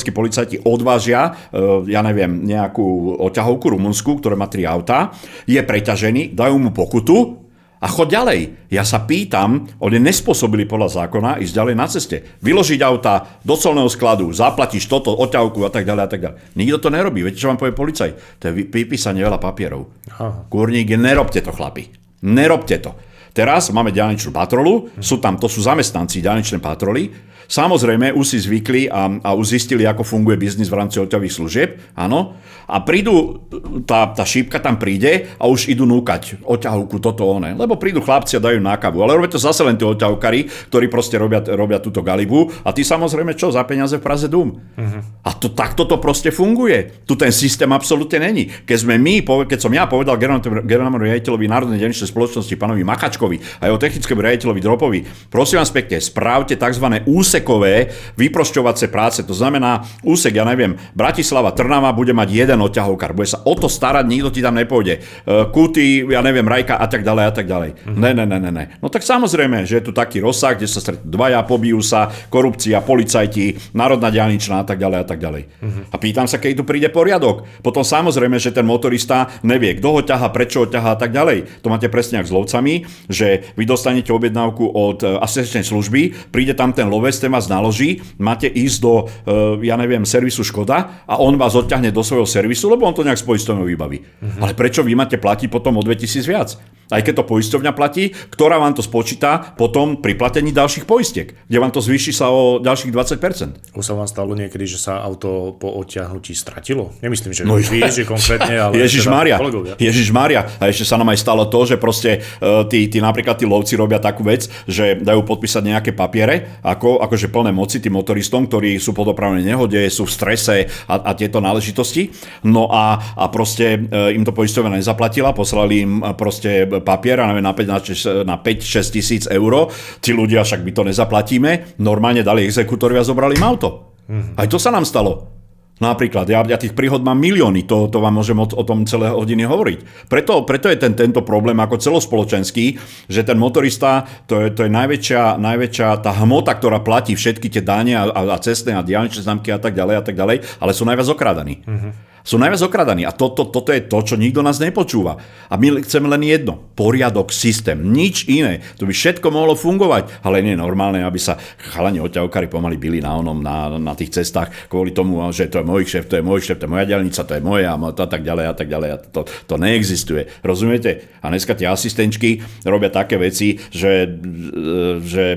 policajti odvážia, nejakú odťahovku rumunsku, ktorá má 3 autá, je preťažený, dajú mu pokutu A chod ďalej. Ja sa pýtam, oni nespôsobili podľa zákona ísť ďalej na ceste. Vyložiť auta do colného skladu, zaplatíš toto, odťahovku a tak ďalej a tak ďalej. Nikto to nerobí. Viete, čo vám povie policajt? To je vypísanie veľa papierov. Kurník, nerobte to, chlapi. Nerobte to. Teraz máme diaľničnú patrolu, to sú zamestnanci diaľničnej patroly. Samozrejme, už si zvykli a už zistili, ako funguje biznis v rámci odťahových služieb, áno. A prídu, tá šípka tam príde a už idú núkať odťahovku, toto one. Lebo prídu chlapci a dajú nákavu. Ale robia to zase len tí odťahovkári, ktorí proste robia túto galibu. A ty samozrejme čo? Za peniaze v Praze Dúm. A takto to proste funguje. Tu ten systém absolútne není. Keď som ja povedal generálnemu riaditeľovi Národnej diaľničnej spoločnosti, pánovi Makačkovi a jeho technickému riaditeľovi Dropovi, prosím vás pekne, správte tzv. Úsekové vyprošťovacie práce. To znamená úsek, ja neviem, Bratislava, Trnava bude mať jeden odťahovkár. Bude sa o to starať, nikto ti tam nepôjde. Kúty, ja neviem, Rajka a tak ďalej a tak ďalej. Ne. No tak samozrejme, že je tu taký rozsah, kde sa stretnú dvaja, pobijú sa, korupcia, policajti, národná diaľničná a tak ďalej a tak ďalej. A pýtam sa, keď tu príde poriadok. Potom samozrejme, že ten motorista nevie, kto ho ťaha, prečo ho ťaha a tak ďalej. To máte presne ako s lovcami, že vy dostanete objednávku od asistenčnej služby, príde tam ten lovec, ten vás naloží, máte ísť do, ja neviem, servisu Škoda a on vás odťahne do svojho servisu, lebo on to nejak s poisťovňou vybaví. Ale prečo vy máte platiť potom o 2000 viac? Aj keď to poisťovňa platí, ktorá vám to spočíta potom pri platení ďalších poistiek, kde vám to zvýši sa o ďalších 20%. Už sa vám stalo niekedy, že sa auto po odťahnutí stratilo? Nemyslím, že vy, že konkrétne, ale Ježišmária. A ešte sa nám aj stalo to, že proste tí napríklad tí lovci robia takú vec, že dajú podpísať nejaké papiere, akože plné moci tým motoristom, ktorí sú po dopravnej nehode, sú v strese a tieto náležitosti. No a proste im to poisťovňa nezaplatila, poslali im proste papier, neviem, na 5-6 tisíc eur. Tí ľudia, však my to nezaplatíme, normálne dali exekútovi a zobrali im auto. Aj to sa nám stalo. Napríklad, ja tých príhod mám milióny, to vám môžem o tom celé hodiny hovoriť. Preto je tento problém ako celospoločenský, že ten motorista, to je najväčšia tá hmota, ktorá platí všetky tie dane a cestné a diaľničné známky a tak ďalej, ale sú najviac okrádaní. Sú najviac okradaní a toto je to, čo nikto nás nepočúva. A my chceme len jedno. Poriadok, systém, nič iné. To by všetko mohlo fungovať, ale nie je normálne, aby sa chalani odťahovkári pomaly bili na tých cestách kvôli tomu, že to je môj šéf, to je moja diaľnica, to je moja a tak ďalej a tak ďalej. To neexistuje. Rozumiete? A dneska tie asistenčky robia také veci, že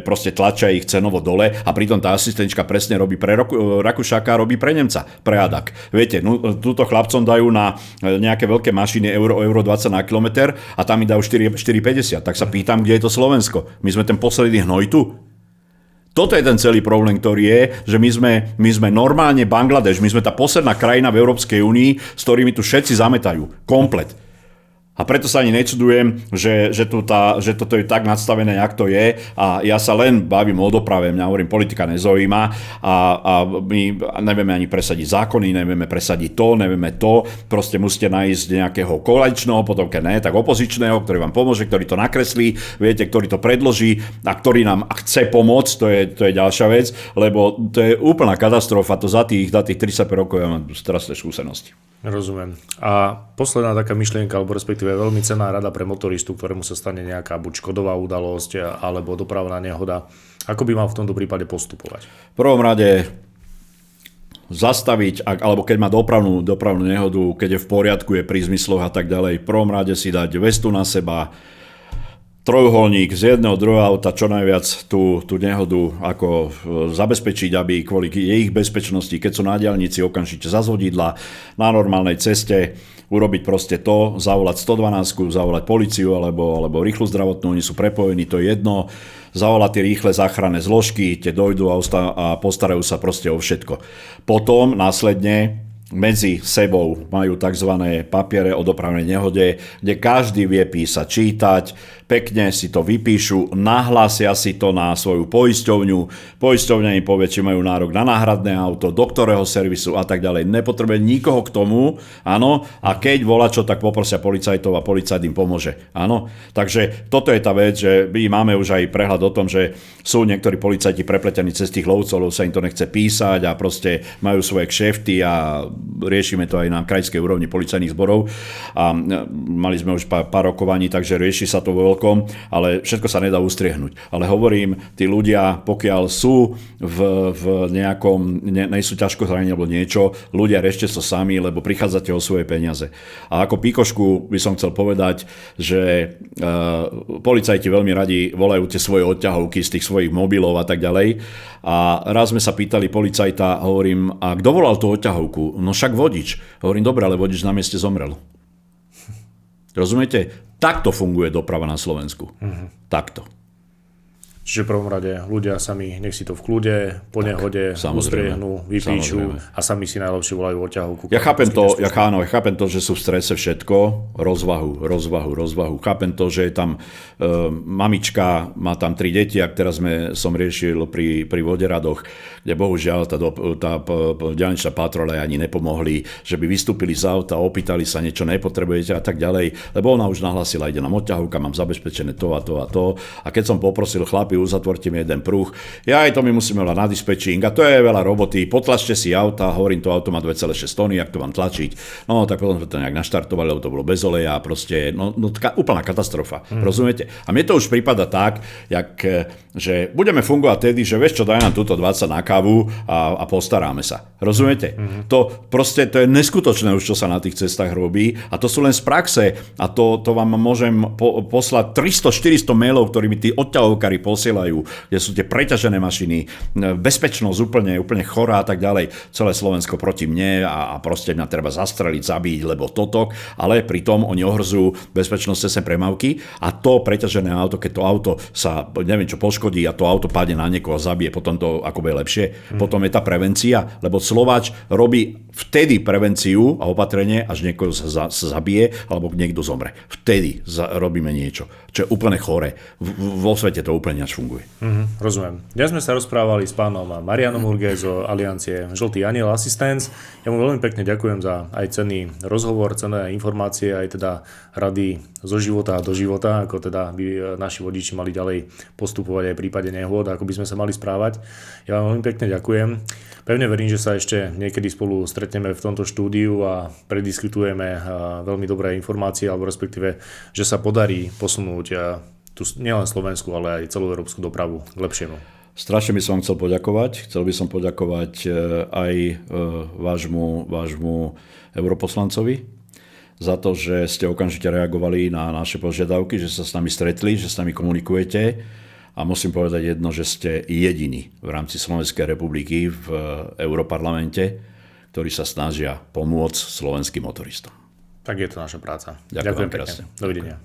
proste tlačia ich cenovo dole a pritom tá asistenčka presne robí pre Rakúšaka, robí pre Nemca, pre Adak. Viete, túto chlapcom dajú na nejaké veľké mašiny euro 20 na kilometr a tam mi dajú 4,50. Tak sa pýtam, kde je to Slovensko. My sme ten posledný hnoj tu. Toto je ten celý problém, ktorý je, že my sme normálne Bangladeš, my sme tá posledná krajina v Európskej únii, s ktorými tu všetci zametajú. Komplet. A preto sa ani nečudujem, že toto je tak nadstavené, jak to je. A ja sa len bavím o doprave, mňa hovorím, politika nezaujíma a my nevieme ani presadiť zákony, nevieme presadiť to, nevieme to. Proste musíte nájsť nejakého koaličného, potom keď ne, tak opozičného, ktorý vám pomôže, ktorý to nakreslí, viete, ktorý to predloží a ktorý nám chce pomôcť, to je ďalšia vec, lebo to je úplná katastrofa. To za tých 35 rokov ja mám strašné skúsenosti. Rozumiem. A posledná taká myšlienka, alebo respektíve veľmi cenná rada pre motoristu, ktorému sa stane nejaká buď škodová udalosť, alebo dopravná nehoda. Ako by mal v tomto prípade postupovať? V prvom rade zastaviť, alebo keď má dopravnú nehodu, keď je v poriadku, je pri zmysloch a tak ďalej, v prvom rade si dať vestu na seba, trojuholník z jedného, druhého auta, čo najviac tú nehodu ako zabezpečiť, aby kvôli jej bezpečnosti, keď sú na diaľnici, okamžite zazvodidla na normálnej ceste, urobiť proste to, zavolať 112, zavolať políciu alebo rýchlu zdravotnú, oni sú prepojení, to je jedno, zavolať tie rýchle záchranné zložky, tie dojdú a postarajú sa proste o všetko. Potom následne medzi sebou majú tzv. Papiere o dopravnej nehode, kde každý vie písať, čítať, pekne si to vypíšu, nahlásia si to na svoju poisťovňu, poisťovňa im povie, či majú nárok na náhradné auto, do ktorého servisu a tak ďalej. Nepotrebuje nikoho k tomu, áno, a keď volačo, tak poprosia policajtov a policajt im pomôže, áno. Takže toto je tá vec, že my máme už aj prehľad o tom, že sú niektorí policajti prepletení cez tých lovcov, sa im to nechce písať a proste majú svoje kšefty a riešime to aj na krajskej úrovni policajných zborov a mali sme už pár rokovaní, takže rieši sa to vo veľkom, ale všetko sa nedá ustriehnúť. Ale hovorím, tí ľudia, pokiaľ sú v nejakom, nie sú ťažko zranení alebo niečo, ľudia riešte to sami, lebo prichádzate o svoje peniaze. A ako pikošku by som chcel povedať, že policajti veľmi radi volajú tie svoje odťahovky z tých svojich mobilov a tak ďalej. A raz sme sa pýtali policajta, hovorím, a kto volal tú odťahovku? No však vodič. Hovorím, dobre, ale vodič na mieste zomrel. Rozumiete? Takto funguje doprava na Slovensku. Takto. Čiže v prvom rade ľudia sami, nech si to v kľude, po nehode ustriehnú, vypíšu a sami si najlepšie volajú odťahovku. Ja chápem to, že sú v strese všetko, rozvahu. Chápem to, že je tam mamička, má tam 3 deti, a teraz som riešil pri Voderadoch, kde bohužiaľ tá diaľničná patrola ani nepomohli, že by vystúpili z auta, opýtali sa niečo, nepotrebujete a tak ďalej, lebo ona už nahlasila, ide nám odťahovka, mám zabezpečené to a to a to. A keď som poprosil chlapi, uzatvorte mi jeden pruh, aj to my musíme mať na dispečing a to je veľa roboty, potlačte si auta, hovorím, to auto má 2,6 tony, ak to mám tlačiť. No tak potom sme to nejak naštartovali, lebo to bolo bez oleja, proste, úplná katastrofa, rozumiete? A mne to už prípada tak, že budeme fungovať tedy, že vieš čo, daj nám túto 20 na kávu a postaráme sa. Rozumiete? To je neskutočné už, čo sa na tých cestách robí a to sú len z praxe a to vám môžem poslať 300-400 mailov, ktorými tí odťahovkári posielajú, kde sú tie preťažené mašiny, bezpečnosť úplne chorá a tak ďalej. Celé Slovensko proti mne a proste mňa treba zastreliť, zabiť, lebo toto, ale pritom oni ohrozujú bezpečnosť cestnej premávky a to preťažené auto, keď to auto sa neviem čo poškodí a to auto padne na niekoho a zabije, potom to ako bude lepšie. Potom je tá prevencia, lebo Slováč robí vtedy prevenciu a opatrenie, až niekoho sa zabije alebo niekto zomre. Vtedy robíme niečo, čo je úplne chore. Vo svete to úplne až funguje. Rozumiem. Dnes sme sa rozprávali s pánom Marianom Urge z Aliancie Žltý aniel Assistance. Ja mu veľmi pekne ďakujem za aj cenný rozhovor, cenné informácie, aj teda rady zo života do života, ako teda by naši vodiči mali ďalej postupovať aj v prípade nehôd, ako by sme sa mali správať. Ja vám veľmi pekne ďakujem. Pevne verím, že sa ešte niekedy spolu stretneme v tomto štúdiu a prediskutujeme veľmi dobré informácie, alebo respektíve, že sa podarí posunúť tu nielen Slovensku, ale aj celú európsku dopravu k lepšiemu. Strašne by som chcel poďakovať. Chcel by som poďakovať aj vášmu europoslancovi za to, že ste okamžite reagovali na naše požiadavky, že sa s nami stretli, že s nami komunikujete. A musím povedať jedno, že ste jediní v rámci Slovenskej republiky v Europarlamente, ktorí sa snažia pomôcť slovenským motoristom. Tak je to naša práca. Ďakujem pekne. Dovidenia.